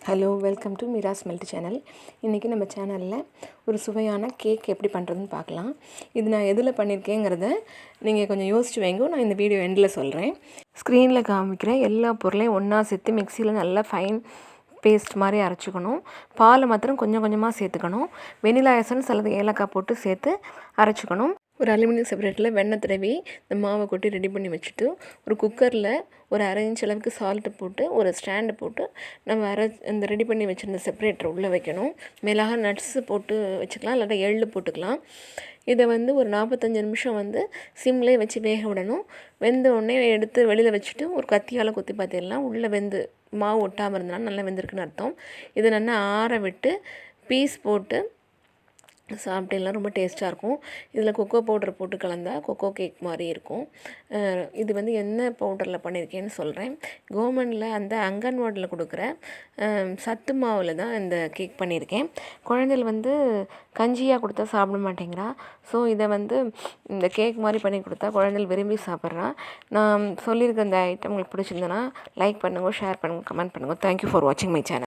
Hello, welcome to Meera's melt channel. இன்றைக்கி நம்ம சேனலில் ஒரு சுவையான கேக் எப்படி பண்ணுறதுன்னு பார்க்கலாம். இது நான் எதில் பண்ணியிருக்கேங்கிறத நீங்கள் கொஞ்சம் யோசிச்சு வைங்க. நான் இந்த வீடியோ எண்டில் சொல்கிறேன். ஸ்க்ரீனில் காமிக்கிற எல்லா பொருளையும் ஒன்றா சேர்த்து மிக்சியில் நல்லா ஃபைன் பேஸ்ட் மாதிரி அரைச்சிக்கணும். பால் மாத்திரம் கொஞ்சம் கொஞ்சமாக சேர்த்துக்கணும். வெனிலா எசன்ஸ் அல்லது ஏலக்காய் போட்டு சேர்த்து அரைச்சிக்கணும். ஒரு அலுமினியம் செப்பரேட்டில் வெண்ணெய் தடவி இந்த மாவை கொட்டி ரெடி பண்ணி வச்சுட்டு, ஒரு குக்கரில் ஒரு 1/2 இன்ச் அளவுக்கு சால்ட்டு போட்டு ஒரு ஸ்டாண்டு போட்டு நம்ம இந்த ரெடி பண்ணி வச்சுருந்த செப்பரேட்டர் உள்ளே வைக்கணும். மேலாக நட்ஸு போட்டு வச்சுக்கலாம், இல்லாட்டா எள்ளு போட்டுக்கலாம். இதை ஒரு 45 நிமிஷம் சிம்லேயே வச்சு வேக விடணும். வெந்த உடனே எடுத்து வெளியில் வச்சுட்டு ஒரு கத்தியால் குத்தி பார்த்திடலாம். உள்ளே மாவு ஒட்டாமல் இருந்தாலும் நல்லா வெந்திருக்குன்னு அர்த்தம். இதை நல்லா ஆற விட்டு பீஸ் போட்டு சாப்பிட்டேலாம் ரொம்ப டேஸ்ட்டாக இருக்கும். இதில் கொக்கோ பவுடர் போட்டு கலந்தால் கொக்கோ கேக் மாதிரி இருக்கும். இது என்ன பவுடரில் பண்ணியிருக்கேன்னு சொல்கிறேன். கவர்மெண்டில் அந்த அங்கன்வாடியில் கொடுக்குற சத்து மாவில் தான் இந்த கேக் பண்ணியிருக்கேன். குழந்தைகள் கஞ்சியாக கொடுத்தா சாப்பிட மாட்டேங்கிறா. ஸோ இதை இந்த கேக் மாதிரி பண்ணி கொடுத்தா குழந்தைகள் விரும்பி சாப்பிட்றா. நான் சொல்லியிருக்க இந்த ஐட்டம் உங்களுக்கு பிடிச்சிருந்தேன்னா லைக் பண்ணுங்கள், ஷேர் பண்ணுங்கள், கமெண்ட் பண்ணுங்கள். தேங்க்யூ ஃபார் வாட்சிங் மை சேனல்.